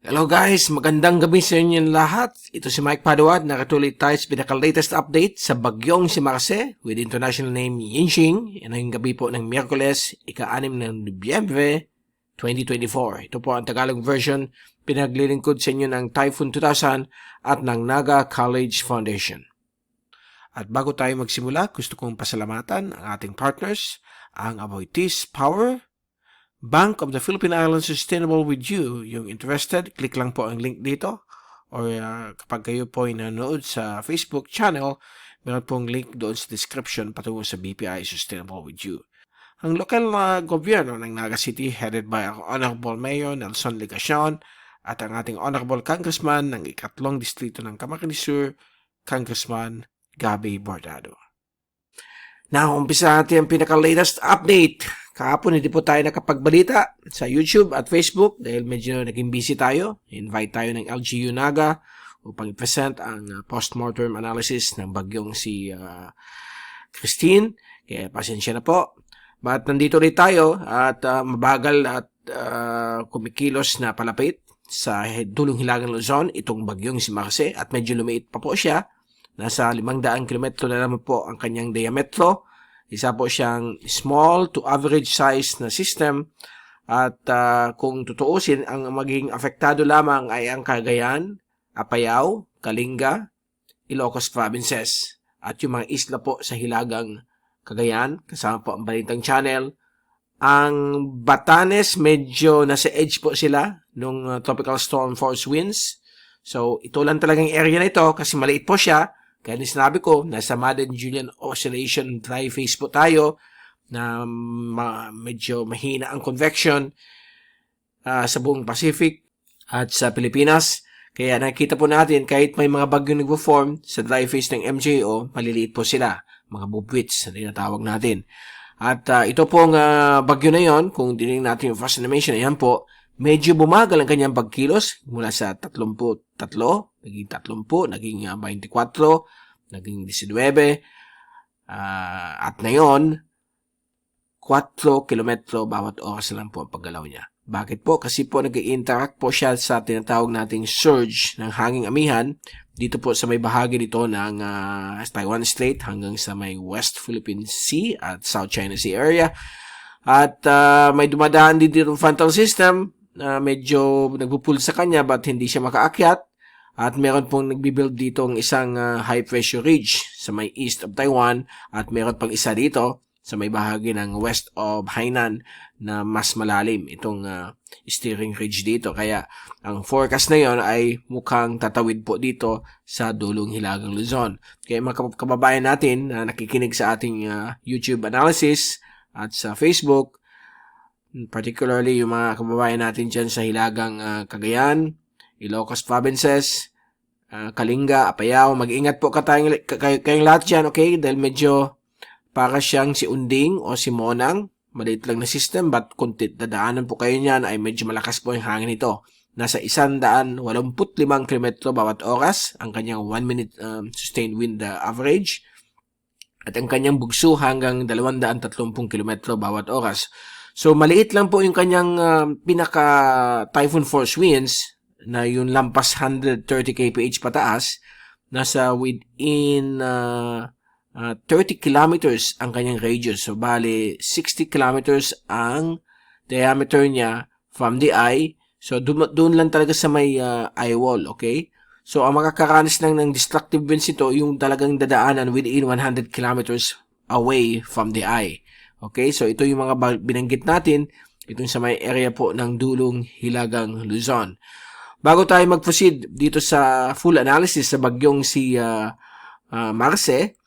Hello guys, magandang gabi sa inyo lahat. Ito si Mike Padua, nakatuloy tayo sa pinaka-latest update sa bagyong si Marce with international name Yinxing. Yan ang gabi po ng Miyerkules, ika-6 ng Nobyembre 2024. Ito po ang Tagalog version, pinaglilingkod sa inyo ng Typhoon 2000 at ng Naga College Foundation. At bago tayo magsimula, gusto kong pasalamatan ang ating partners, ang Aboitiz Power, Bank of the Philippine Islands Sustainable with You. Yung interested, click lang po ang link dito. Or kapag kayo po ay nanonood sa Facebook channel, meron pong link doon sa description patungo sa BPI Sustainable with You. Ang lokal na gobyerno ng Naga City, headed by ang Honorable Mayor Nelson Legacion at ang ating Honorable Congressman ng ikatlong distrito ng Camarines Sur, Congressman Gabby Bordado. Now, umpisa natin ang pinaka-latest update. Kahapon hindi po tayo nakapagbalita sa YouTube at Facebook dahil medyo naging busy tayo. Invite tayo ng LGU Naga upang i-present ang post-mortem analysis ng bagyong si Christine. Kaya pasensya na po. But nandito ulit tayo at mabagal at kumikilos na palapit sa dulong hilagang Luzon itong bagyong si Marce at medyo lumiit pa po siya. Nasa 500 kilometro na naman po ang kanyang diametro. Isa po siyang small to average size na system. At kung tutuusin, ang maging apektado lamang ay ang Cagayan, Apayao, Kalinga, Ilocos Provinces. At yung mga isla po sa hilagang Cagayan, kasama po ang Balitang Channel. Ang Batanes, medyo nasa edge po sila nung tropical storm force winds. So, ito lang talagang area na ito kasi maliit po siya. Kaya sinabi ko, nasa Madden-Julian Oscillation dry phase po tayo na medyo mahina ang convection sa buong Pacific at sa Pilipinas. Kaya nakikita po natin kahit may mga bagyo nagpo-form sa dry phase ng MJO, maliliit po sila, mga bubwits na tinatawag natin. At ito pong bagyo na yon, kung dinignan natin yung first animation, ayan po, medyo bumagal ang kanyang pagkilos mula sa 33, naging 30, naging 24, naging 19, at ngayon, 4 kilometro bawat oras lang po ang paggalaw niya. Bakit po? Kasi po nag-interact po siya sa tinatawag nating surge ng hanging amihan dito po sa may bahagi nito ng Taiwan Strait hanggang sa may West Philippine Sea at South China Sea area. At may dumadaan din dito ng frontal system na medyo nagpupul sa kanya but hindi siya makaakyat. At meron pong nagbibuild dito ng isang high pressure ridge sa may east of Taiwan at meron pang isa dito sa may bahagi ng west of Hainan na mas malalim itong steering ridge dito. Kaya ang forecast na yon ay mukhang tatawid po dito sa dulong hilagang Luzon. Kaya mga kababayan natin na nakikinig sa ating YouTube analysis at sa Facebook, particularly yung mga kababayan natin dyan sa hilagang Cagayan, Ilocos Provinces, Kalinga, Apayao, mag-ingat po kayong lahat dyan, okay? Dahil medyo para siyang si Unding o si Monang, maliit lang na system, but kung dadaanan po kayo niyan ay medyo malakas po yung hangin ito. Nasa 185 km bawat oras, ang kanyang 1 minute sustained wind average, at ang kanyang bugso hanggang 230 km bawat oras. So, maliit lang po yung kanyang pinaka-typhoon force winds na yung lampas 130 kph pataas. Nasa within 30 kilometers ang kanyang radius. So, bali, 60 kilometers ang diameter niya from the eye. So, doon lang talaga sa may eye wall, okay? So, ang makakaranas lang ng destructive winds ito, yung talagang dadaanan within 100 kilometers away from the eye. Okay, so ito yung mga binanggit natin, itong sa may area po ng dulong hilagang Luzon. Bago tayo mag-proceed dito sa full analysis sa bagyong si Marce,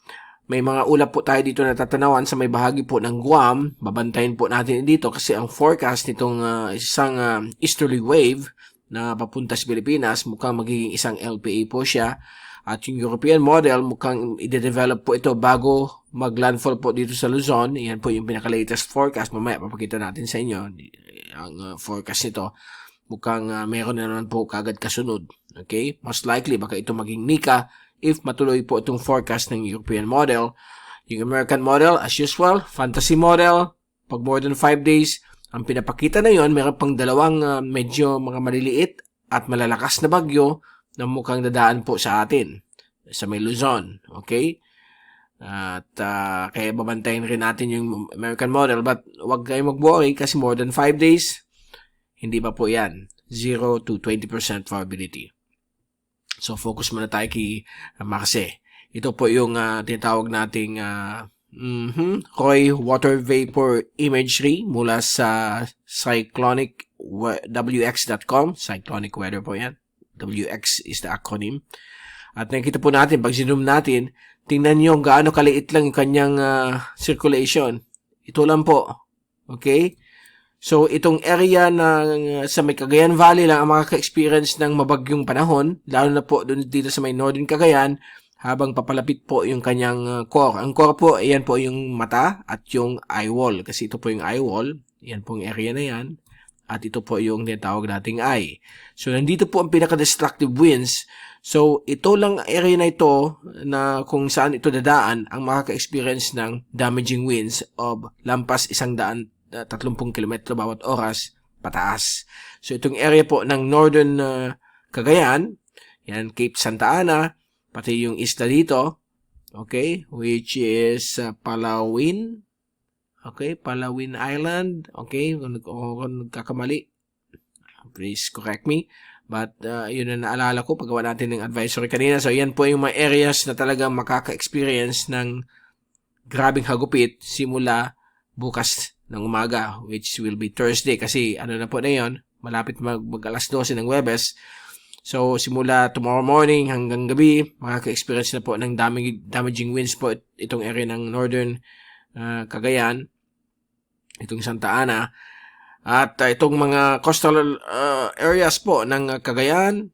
may mga ulap po tayo dito na tatanawan sa may bahagi po ng Guam. Babantayin po natin dito kasi ang forecast nitong isang easterly wave na papunta sa Pilipinas, mukhang magiging isang LPA po siya. At yung European model, mukhang i-develop po ito bago mag-landfall po dito sa Luzon. Yan po yung pinaka-latest forecast. Mamaya, papakita natin sa inyo ang forecast nito. Mukhang meron na naman po kagad kasunod. Okay? Most likely, baka ito maging Nika if matuloy po itong forecast ng European model. Yung American model, as usual, fantasy model, pag more than 5 days, ang pinapakita na yon, meron pang dalawang medyo mga maliliit at malalakas na bagyo na mukhang dadaan po sa atin, sa may Luzon. Okay? At kaya babantayin rin natin yung American model, but wag kayong mag-worry kasi more than 5 days, hindi pa po yan. 0 to 20% probability. So, focus muna tayo kay Marce. Ito po yung tinatawag nating Roy Water Vapor Imagery mula sa cyclonicwx.com. Cyclonic weather po yan. WX is the acronym. At nakikita po natin, pag zoom natin, tingnan nyo gaano kaliit lang yung kanyang circulation. Ito lang po. Okay? So, itong area sa may Cagayan Valley lang ang makaka-experience ng mabagyong panahon, lalo na po dito sa may Northern Cagayan, habang papalapit po yung kanyang core. Ang core po, ayan po yung mata at yung eye wall. Kasi ito po yung eye wall. Yan po yung area na yan. At ito po yung tinatawag nating eye. So, nandito po ang pinaka-destructive winds. So, ito lang area na ito na kung saan ito dadaan ang makaka-experience ng damaging winds of lampas 130 km bawat oras pataas. So, itong area po ng Northern Cagayan, yan, Cape Santa Ana, pati yung isla dito, okay, which is Palawin, okay, Palawin Island, okay, kung nagkakamali, please correct me. But, yun na naalala ko, paggawa natin ng advisory kanina. So, yan po yung mga areas na talagang makaka-experience ng grabing hagupit simula bukas ng umaga, which will be Thursday. Kasi, ano na po na yun, malapit mag-alas 12 ng Webes. So, simula tomorrow morning hanggang gabi, makaka-experience na po ng damaging winds po itong area ng Northern Cagayan, itong Santa Ana. At itong mga coastal areas po ng Cagayan,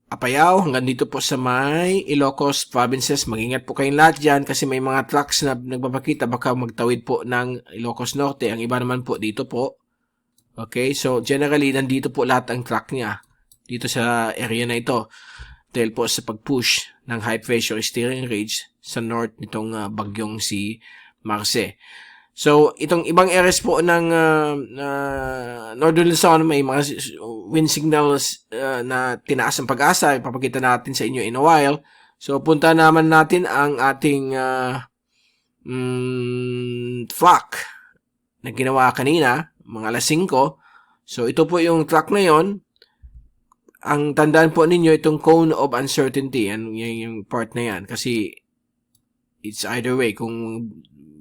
Apayao, hanggang dito po sa may Ilocos provinces. Mag-ingat po kayong lahat dyan kasi may mga trucks na nagbabakita baka magtawid po ng Ilocos Norte. Ang iba naman po dito po. Okay, so generally nandito po lahat ang truck niya dito sa area na ito. Dahil po sa pag-push ng high pressure steering ridge sa north nitong bagyong si Marce. So, itong ibang areas po ng Northern Luzon, may mga wind signals na tinaas ang pag-asa. Ipapakita natin sa inyo in a while. So, punta naman natin ang ating flock na ginawa kanina, mga alas 5. So, ito po yung track na yon. Ang tandaan po ninyo, itong cone of uncertainty, yung part na yan. Kasi, it's either way, kung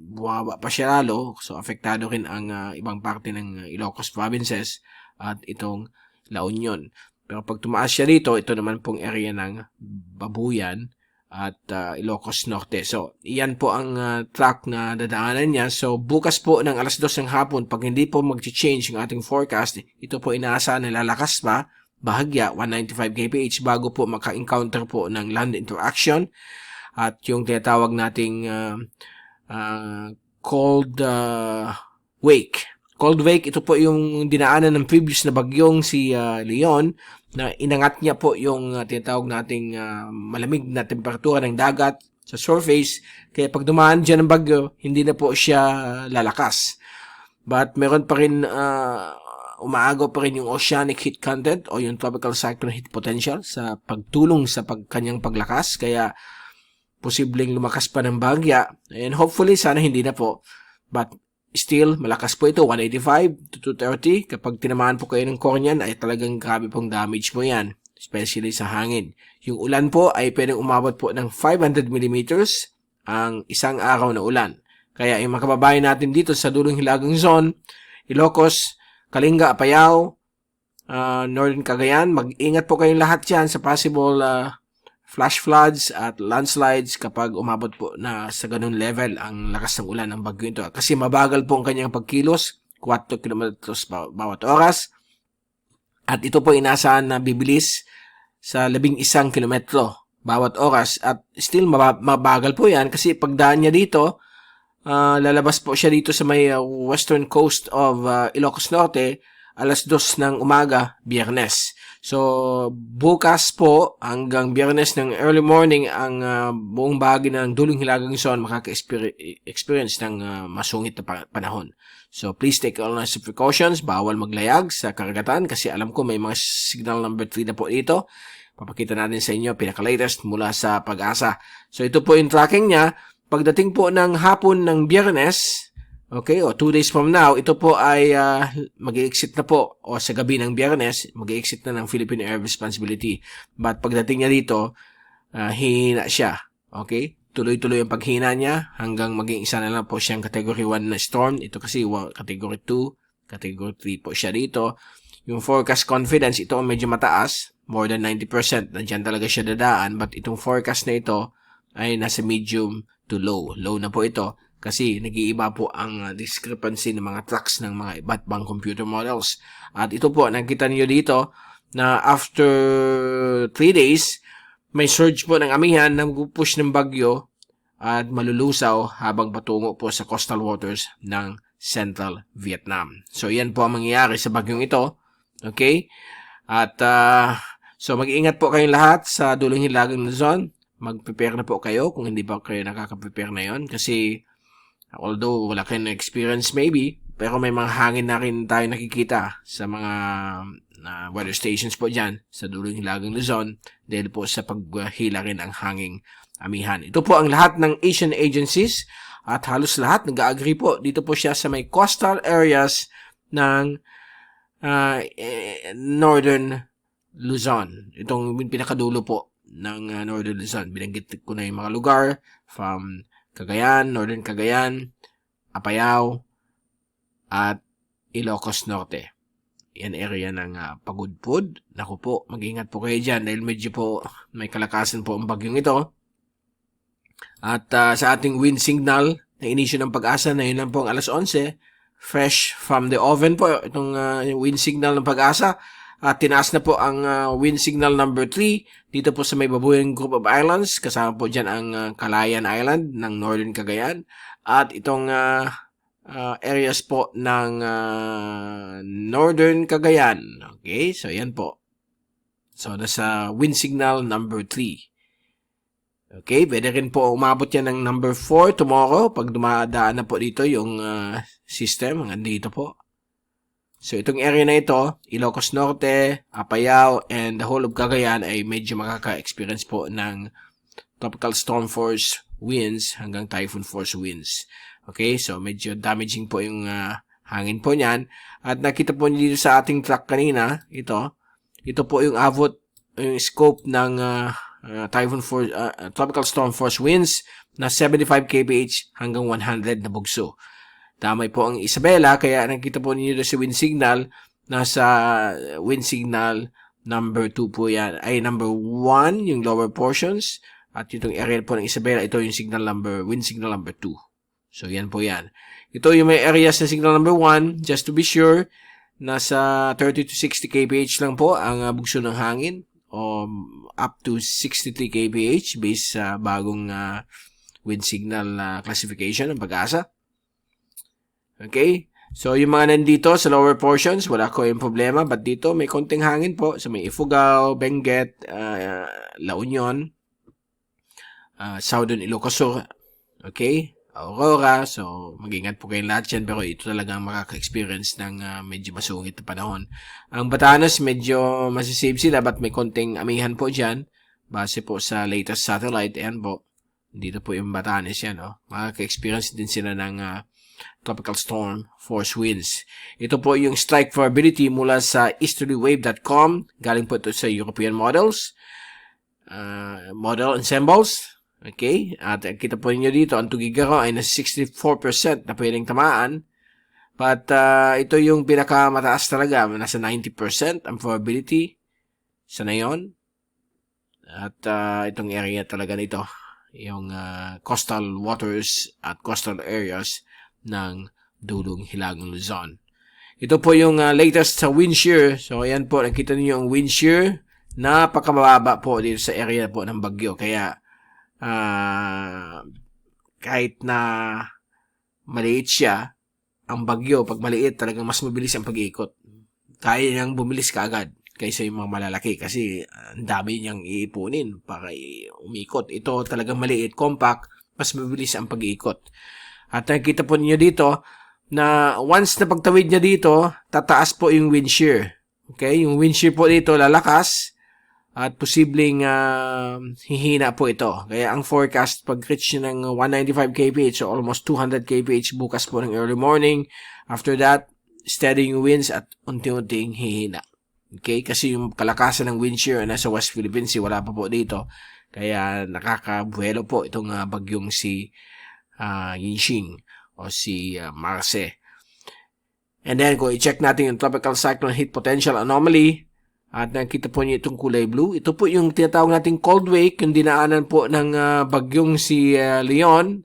bumaba pa siya lalo, so apektado rin ang ibang parte ng Ilocos provinces at itong La Union. Pero pag tumaas siya dito, ito naman pong area ng Babuyan at Ilocos Norte. So, iyan po ang track na dadaanan niya. So, bukas po ng alas 2 ng hapon, pag hindi po mag-change ang ating forecast, ito po inaasahan na lalakas pa, bahagya, 195 kph bago po maka-encounter po ng land interaction at yung tinatawag nating cold wake. Cold wake, ito po yung dinaanan ng previous na bagyong si Leon na inangat niya po yung tinatawag nating malamig na temperatura ng dagat sa surface. Kaya pag dumaan dyan ng bagyo, hindi na po siya lalakas. But meron pa rin umaagaw pa rin yung oceanic heat content o yung tropical cyclone heat potential sa pagtulong sa kanyang paglakas. Kaya posibleng lumakas pa ng bagya. And hopefully, sana hindi na po. But still, malakas po ito. 185 to 230. Kapag tinamaan po kayo ng core niyan, ay talagang grabe pong damage mo yan. Especially sa hangin. Yung ulan po ay pwedeng umabot po ng 500 millimeters ang isang araw na ulan. Kaya yung mga kababayan natin dito sa dulong hilagang zone, Ilocos, Kalinga, Apayao, Northern Cagayan, mag-ingat po kayong lahat yan sa possible flash floods at landslides kapag umabot po na sa ganun level ang lakas ng ulan ng bagyo ito. Kasi mabagal po ang kanyang pagkilos, 4 km bawat oras. At ito po inaasahan na bibilis sa 11 kilometro bawat oras. At still mabagal po yan kasi pagdaan niya dito, lalabas po siya dito sa may western coast of Ilocos Norte, alas 2 ng umaga, Biyernes. So, bukas po hanggang Biyernes ng early morning ang buong bahagi ng dulong hilagang zone makaka-experience ng masungit na panahon. So please take all necessary precautions. Bawal maglayag sa karagatan kasi alam ko may mga signal number 3 na po dito. Papakita natin sa inyo pinaka-latest mula sa Pag-asa. So ito po yung tracking niya. Pagdating po ng hapon ng Biyernes, okay, o 2 days from now, ito po ay mag-i-exit na po, o sa gabi ng Biyernes, mag-i-exit na ng Philippine Air Responsibility. But pagdating niya dito, hihina siya. Okay? Tuloy-tuloy ang paghina niya hanggang maging isa na lang po siyang Category 1 na storm. Ito kasi Category 2, Category 3 po siya dito. Yung forecast confidence, ito medyo mataas, more than 90%. Nandiyan talaga siya dadaan, but itong forecast na ito ay nasa medium to low. Low na po ito kasi nag-iiba po ang discrepancy ng mga tracks ng mga iba't ibang computer models. At ito po, nakita niyo dito na after 3 days, may surge po ng amihan na push ng bagyo at malulusaw habang patungo po sa coastal waters ng Central Vietnam. So, yan po ang mangyayari sa bagyong ito. Okay? At, so mag-iingat po kayong lahat sa dulong hilagang Luzon. Mag-prepare na po kayo kung hindi pa kayo nakaka-prepare na yon. Kasi, although wala kayong experience maybe, pero may mga hangin na rin tayo nakikita sa mga weather stations po dyan sa dulong hilagang Luzon dahil po sa paghila rin ang hanging amihan. Ito po ang lahat ng Asian agencies at halos lahat nag-agree po. Dito po siya sa may coastal areas ng Northern Luzon. Itong pinakadulo po ng Northern Luzon. Binanggit ko na yung mga lugar from Cagayan, Northern Cagayan, Apayao, at Ilocos Norte. Yan area ng Pagudpud. Naku po, mag-ingat po kayo dyan dahil medyo po may kalakasan po ang bagyong ito. At sa ating wind signal na inisyo ng Pag-asa na yun lang po ang alas 11, fresh from the oven po itong wind signal ng Pag-asa. At tinaas na po ang wind signal number 3 dito po sa may Babuyan Group of Islands. Kasama po dyan ang Calayan Island ng Northern Cagayan. At itong areas po ng Northern Cagayan. Okay, so yan po. So nasa wind signal number 3. Okay, pwede rin po umabot yan ng number 4 tomorrow pag dumadaan na po dito yung system. Hanggang dito po. So, itong area na ito, Ilocos Norte, Apayao, and the whole of Cagayan ay medyo makaka-experience po ng tropical storm force winds hanggang typhoon force winds. Okay, so medyo damaging po yung hangin po niyan. At nakita po niyo dito sa ating track kanina, ito po yung abot, yung scope ng typhoon force, tropical storm force winds na 75 kph hanggang 100 na bugso. Damay po ang Isabela, kaya nakita po ninyo sa wind signal, nasa wind signal number 2 po yan, ay number 1, yung lower portions, at itong area po ng Isabela, ito yung wind signal number 2. So, yan po yan. Ito yung may areas na signal number 1, just to be sure, nasa 30 to 60 kph lang po ang bugso ng hangin, o up to 63 kph based sa bagong wind signal classification ng Pag-asa. Okay? So, yung mga nandito sa lower portions, wala ko yung problema. But dito, may konting hangin po sa may Ifugao, Benguet, La Union, Southern Ilocos Sur, okay? Aurora. So, mag-ingat po kayong lahat yan. Pero ito talagang makaka-experience ng medyo masungit na panahon. Ang Batanes, medyo masisave sila. But may konting amihan po dyan. Base po sa latest satellite. Ayan po. Dito po yung Batanes yan. Oh. Makaka-experience din sila ng tropical storm force winds. Ito po yung strike probability mula sa easterlywave.com. Galing po ito sa European models. Model ensembles. Okay? At kita po niyo dito, ang Tugigaraw ay nasa 64% na pwedeng tamaan. But ito yung pinakamataas talaga. Nasa 90% ang probability sa nayon. At itong area talaga nito. Yung coastal waters at coastal areas ng dulong hilagang Luzon. Ito po yung latest sa wind shear. So, ayan po, nakita niyo yung wind shear. Napakamababa po dito sa area po ng bagyo. Kaya, kahit na maliit siya, ang bagyo, pag maliit, talagang mas mabilis ang pag-iikot. Kaya niyang bumilis kaagad kaysa yung mga malalaki kasi ang dami niyang iipunin para umikot. Ito talagang maliit, compact, mas mabilis ang pag-iikot. At nakikita po niyo dito, na once na pagtawid niya dito, tataas po yung wind shear. Okay? Yung wind shear po dito lalakas at posibleng hihina po ito. Kaya ang forecast pag-reach niya ng 195 kph so almost 200 kph bukas po ng early morning. After that, steady yung winds at unti-unting hihina. Okay? Kasi yung kalakasan ng wind shear nasa West Philippines Sea, wala pa po dito. Kaya nakakabuelo po itong bagyong si Yinxing o si Marce. And then, kung i-check natin yung Tropical Cyclone Heat Potential Anomaly, at nakita po niyo itong kulay blue, ito po yung tinatawag nating cold wave, yung dinaanan po ng bagyong si Leon.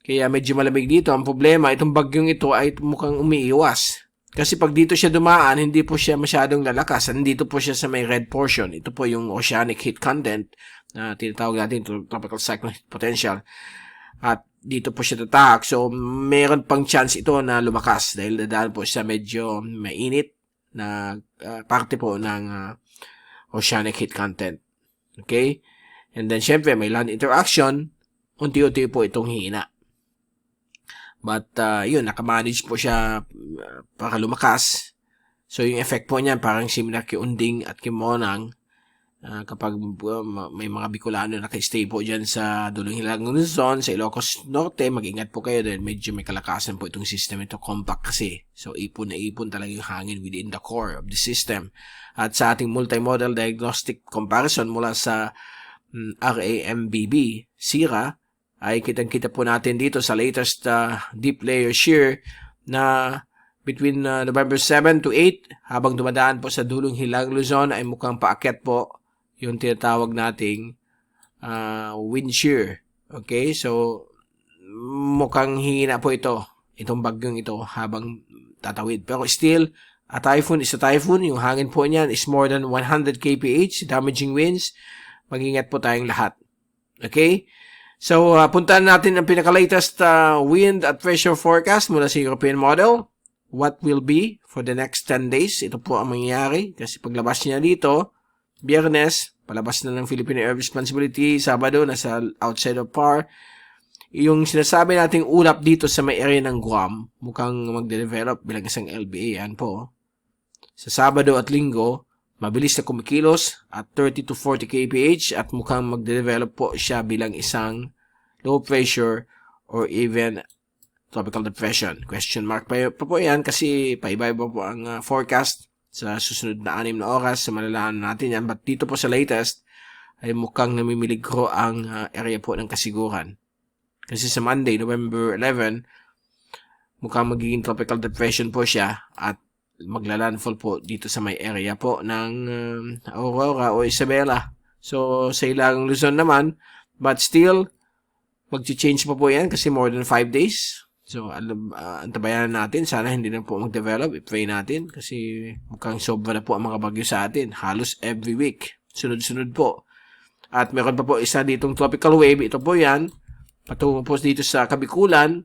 Kaya medyo malamig dito. Ang problema, itong bagyong ito ay mukhang umiiwas. Kasi pag dito siya dumaan, hindi po siya masyadong lalakas. Nandito po siya sa may red portion. Ito po yung oceanic heat content na tinatawag natin Tropical Cyclone Heat Potential. At dito po siya tatahak. So, meron pang chance ito na lumakas dahil dadaan po siya medyo mainit na parte po ng oceanic heat content. Okay? And then, syempre, may land interaction. Unti-unti po itong hina. But, yun, nakamanage po siya para lumakas. So, yung effect po niyan, parang similar kay Unding at kay Monang. Kapag may mga Bicolano na naka-stay po dyan sa Dulong Hilagang Luzon, sa Ilocos Norte, mag-ingat po kayo dahil medyo may kalakasan po itong system ito, compact kasi. So, ipon na ipon talaga yung hangin within the core of the system. At sa ating multimodal diagnostic comparison mula sa RAMBB, SIRA, ay kitang-kita po natin dito sa latest deep layer shear na between November 7 to 8, habang dumadaan po sa Dulong Hilagang Luzon ay mukhang paakyat po yung tinatawag nating wind shear. Okay? So, mukhang hina po itong bagyong ito habang tatawid. Pero still, a typhoon is a typhoon. Yung hangin po niyan is more than 100 kph, damaging winds. Mag-ingat po tayong lahat. Okay? So, puntahan natin ang pinaka-latest wind at pressure forecast mula sa European model. What will be for the next 10 days? Ito po ang mangyayari. Kasi paglabas niya dito, Biyernes, palabas na ng Philippine Air Responsibility. Sabado, nasa outside of PAR. Yung sinasabi nating ulap dito sa may area ng Guam, mukhang magde-develop bilang isang LBA. Yan po. Sa Sabado at Linggo, mabilis na kumikilos at 30 to 40 kph at mukhang magde-develop po siya bilang isang low pressure or even tropical depression. Question mark pa po yan kasi paiba-iba po ang forecast sa susunod na 6 na oras. So, malalaman natin yan. But dito po sa latest, ay mukhang namimiligro ang area po ng kasiguran. Kasi sa Monday, November 11, mukhang magiging tropical depression po siya at maglalandfall po dito sa may area po ng Aurora o Isabela. So, sa Hilagang Luzon naman, but still, mag-change pa po yan kasi more than 5 days. So, antabayan natin. Sana hindi na po mag-develop. I-pray natin kasi mukhang sobra na po ang mga bagyo sa atin. Halos every week. Sunod-sunod po. At meron pa po isa ditong tropical wave. Ito po yan. Patungo po dito sa Kabikulan.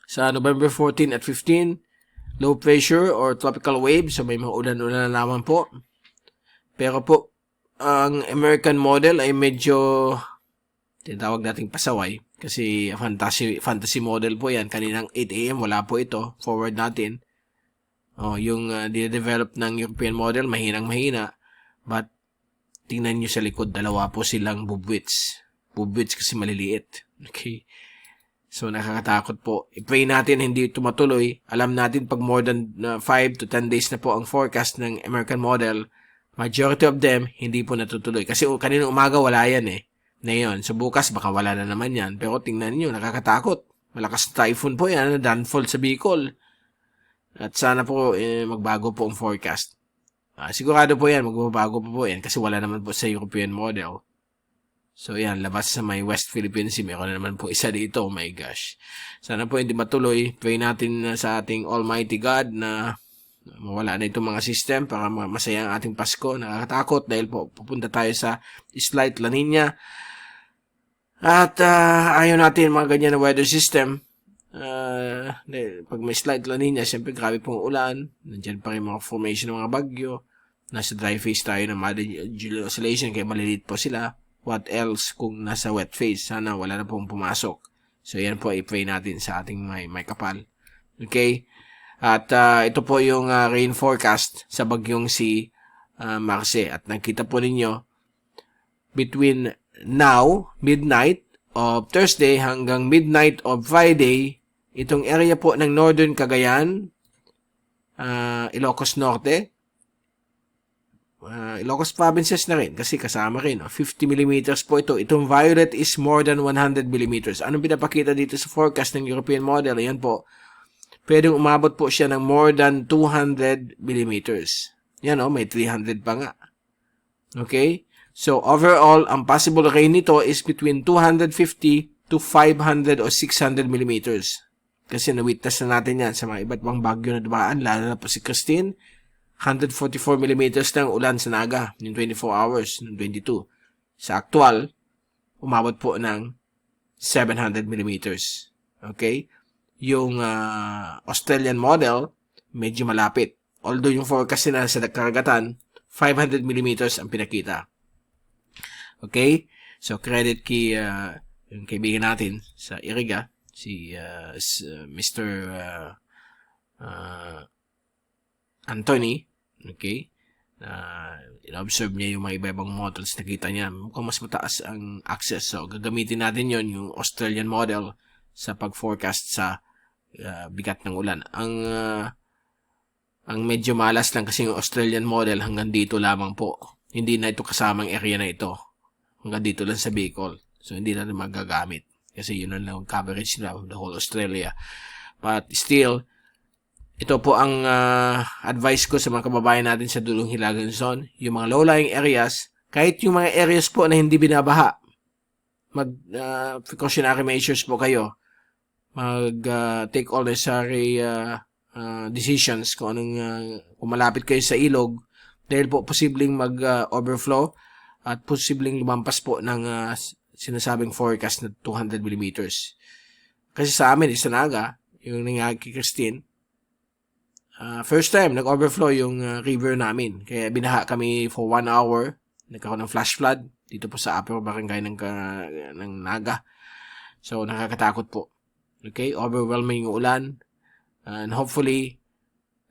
Sa November 14 at 15, low pressure or tropical wave. So, may mga ulan-ulan na naman po. Pero po, ang American model ay medyo tinatawag nating pasaway. Kasi fantasy model po yan. Kaninang 8 a.m. wala po ito. Forward natin. Yung dinedevelop ng European model, mahinang-mahina. But, tingnan nyo sa likod, dalawa po silang bubwits. Bubwits kasi maliliit. Okay? So, nakakatakot po. I-pray natin hindi ito matuloy. Alam natin pag more than 5 to 10 days na po ang forecast ng American model, majority of them, hindi po natutuloy. Kasi kaninang umaga wala yan na yun. So, bukas, baka wala na naman yan. Pero tingnan nyo, nakakatakot. Malakas typhoon po yan, downfall sa Bicol. At sana po, magbago po ang forecast. Sigurado po yan, magbabago po yan kasi wala naman po sa European model. So, yan, labas sa may West Philippines Sea. Meron na naman po isa dito. Oh my gosh. Sana po hindi matuloy. Pray natin sa ating Almighty God na mawala na itong mga system para masaya ang ating Pasko. Nakakatakot dahil po pupunta tayo sa slight La Nina. At ayaw natin mga ganyan na weather system. Pag may slight La Nina, siyempre grabe pong ulan. Nandiyan pa rin mga formation ng mga bagyo. Nasa dry phase tayo ng Julian oscillation kaya maliliit po sila. What else kung nasa wet phase? Sana wala na pong pumasok. So, yan po, i-pray natin sa ating may kapal. Okay? At ito po yung rain forecast sa bagyong si Marce. At nakita po ninyo, between now, midnight of Thursday hanggang midnight of Friday, itong area po ng Northern Cagayan, Ilocos Norte, Ilocos provinces na rin kasi kasama rin. 50 millimeters po ito. Itong violet is more than 100 millimeters. Anong pinapakita dito sa forecast ng European model? Ayan po. Pwedeng umabot po siya ng more than 200 millimeters. Yan may 300 pa nga. Okay? So, overall, ang possible rain nito is between 250 to 500 or 600 millimeters. Kasi na-witness na natin yan sa mga iba't ibang bagyo na dumaan, lalo na po si Christine. 144 millimeters ng ulan sa Naga in 24 hours, ng 22. Sa actual, umabot po ng 700 millimeters. Okay? Yung Australian model, medyo malapit. Although yung forecast nila sa karagatan, 500 millimeters ang pinakita. Okay? So, credit kay yung kaibigan natin sa Iriga, si Mr. Anthony. Okay? In-observe niya yung mga iba-ibang models. Nakita niya, mukhang mas mataas ang access. So, gagamitin natin yon yung Australian model sa pag-forecast sa bigat ng ulan. Ang medyo malas lang kasi yung Australian model hanggang dito lamang po. Hindi na ito kasamang area na ito. Hanggang dito lang sa Bicol. So, hindi na magagamit. Kasi yun lang ang coverage nila of the whole Australia. But still, ito po ang advice ko sa mga kababayan natin sa Dulong Hilagang Luzon. Yung mga low-lying areas, kahit yung mga areas po na hindi binabaha, precautionary measures po kayo. Take all necessary decisions kung kung malapit kayo sa ilog, dahil po posibleng mag-overflow at posibleng lumampas po ng sinasabing forecast na 200 millimeters. Kasi sa amin, sa Naga, yung nangyari kay Christine, first time, nag-overflow yung river namin. Kaya binaha kami for 1 hour. Nagkaroon ng flash flood dito po sa upper barangay ng Naga. So, nakakatakot po. Okay? Overwhelming yung ulan. And hopefully,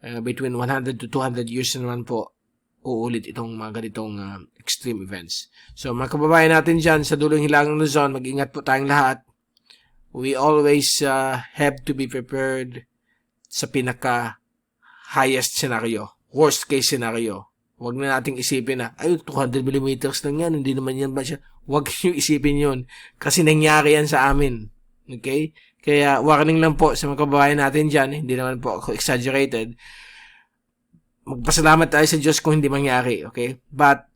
between 100 to 200 years naman po, uulit itong mga ganitong extreme events. So, mga kababayan natin dyan sa Dulong Hilagang Luzon, mag-ingat po tayong lahat. We always have to be prepared sa pinaka-highest scenario, worst case scenario. Huwag na nating isipin na, 200 millimeters lang yan, hindi naman yan ba siya? Huwag nyo isipin yun, kasi nangyari yan sa amin. Okay? Kaya, warning lang po sa mga kababayan natin dyan, hindi naman po ako exaggerated. Magpasalamat tayo sa Diyos kung hindi mangyari, okay? But,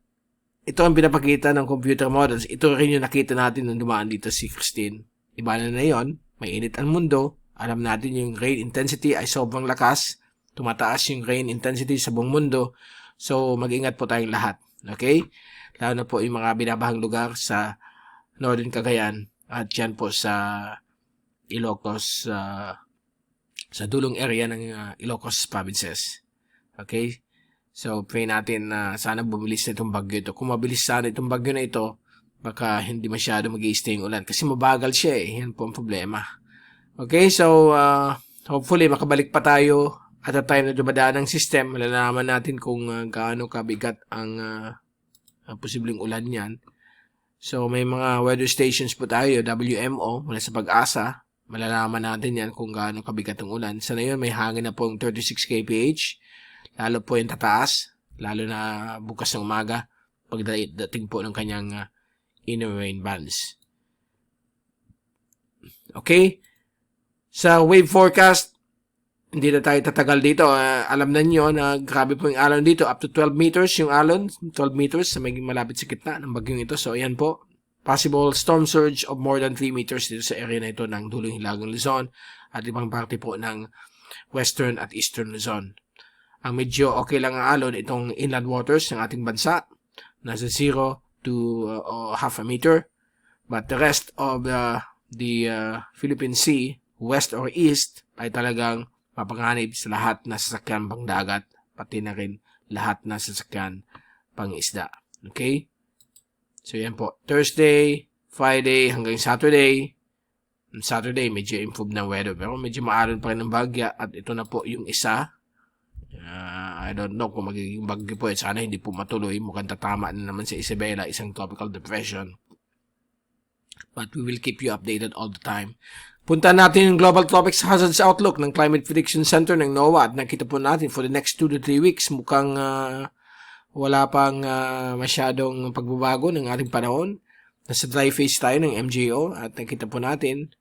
ito ang pinapakita ng computer models. Ito rin yung nakita natin nung dumaan dito si Christine. Iba na yon, may init ang mundo. Alam natin yung rain intensity ay sobrang lakas. Tumataas yung rain intensity sa buong mundo. So, mag-ingat po tayong lahat, okay? Lalo na po yung mga binabahang lugar sa Northern Cagayan at yan po sa Ilocos, sa dulong area ng Ilocos provinces. Okay? So, pray natin na sana bumilis na itong bagyo ito. Kung mabilis sana itong bagyo na ito, baka hindi masyado mag-i-stay yung ulan. Kasi mabagal siya eh. Yan po ang problema. Okay? So, hopefully, makabalik pa tayo at a time na dumadaan ng system. Malalaman natin kung gaano kabigat ang posibleng ulan niyan. So, may mga weather stations po tayo, WMO, mula sa Pag-asa. Malalaman natin yan kung gaano kabigat ang ulan. Sa ngayon, may hangin na pong 36 kph. Lalo po yung tataas, lalo na bukas ng umaga, pagdating po ng kanyang inner rain bands. Okay? Sa wave forecast, hindi na tayo tatagal dito. Alam na nyo na grabe po yung alon dito. Up to 12 meters yung alon. 12 meters sa may malapit sa gitna ng bagyong ito. So, ayan po. Possible storm surge of more than 3 meters dito sa area na ito ng Dulong Hilagang Luzon at ibang parte po ng Western at Eastern Luzon. Ang medyo okay lang ang alon, itong inland waters ng ating bansa, nasa 0 to half a meter. But the rest of the Philippine Sea, west or east, ay talagang mapanganib sa lahat na sasakyan pang dagat, pati na rin lahat na sasakyan pang isda. Okay? So yan po, Thursday, Friday hanggang Saturday, Saturday, medyo improve ng weather. Pero medyo maalon pa rin ng bagya. At ito na po yung isa. I don't know kung magiging bagyo po. Sana hindi po matuloy. Mukhang tatama na naman sa Isabela, isang tropical depression. But we will keep you updated all the time. Punta natin yung Global Tropics Hazards Outlook ng Climate Prediction Center ng NOAA. At nakita po natin for the next 2 to 3 weeks, mukhang wala pang masyadong pagbabago ng ating panahon. Nasa dry phase tayo ng MJO. At nakita po natin,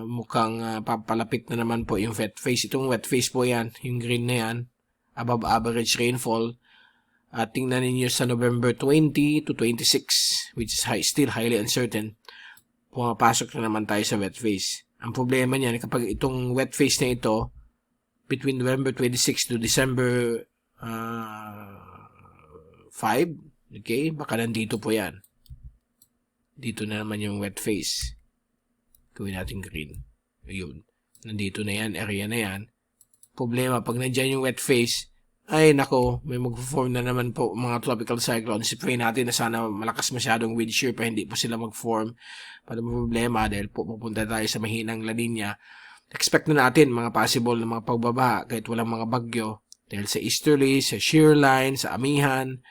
mukhang papalapit na naman po yung wet phase. Itong wet phase po yan, yung green na yan, above average rainfall. At tingnan ninyo sa November 20 to 26, which is still highly uncertain, pumapasok na naman tayo sa wet phase. Ang problema niyan, kapag itong wet phase na ito, between November 26 to December 5, okay, baka nandito po yan. Dito na naman yung wet phase. Gawin natin green. Ayun. Nandito na yan, area na yan. Problema, pag nandyan yung wet phase, ay nako, may mag-form na naman po mga tropical cyclones. Pray natin na sana malakas masyadong wind shear pa hindi po sila mag-form. Para problema dahil po pupunta tayo sa mahinang La Nina. Expect na natin mga possible na mga pagbabaha kahit walang mga bagyo. Dahil sa easterly, sa shear line, sa amihan.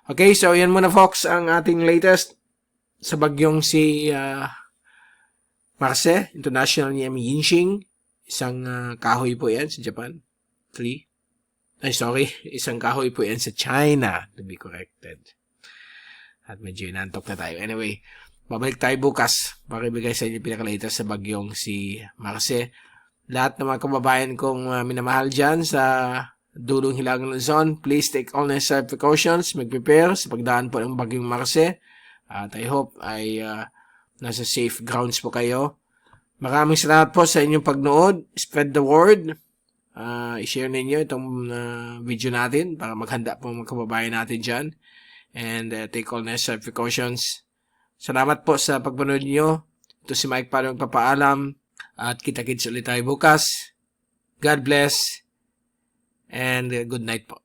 Okay, so yan muna folks ang ating latest sa bagyong si Marce, International Niemi Yinxing. Isang kahoy po yan sa Japan. 3. Isang kahoy po yan sa China, to be corrected. At medyo inantok na tayo. Anyway, babalik tayo bukas para ibigay sa inyo pinakalatest sa bagyong si Marce. Lahat ng mga kababayan kong minamahal dyan sa dulong hilagang Luzon, please take all necessary precautions, mag-prepare sa pagdaan po ng bagyong Marce. At I hope ay nasa safe grounds po kayo. Maraming salamat po sa inyong pagnood. Spread the word. I-share ninyo itong video natin para maghanda po mga kababayan natin dyan. And take all necessary precautions. Salamat po sa pagpanood niyo. Ito si Mike para magpapaalam. At kita-kits ulit tayo bukas. God bless. And good night po.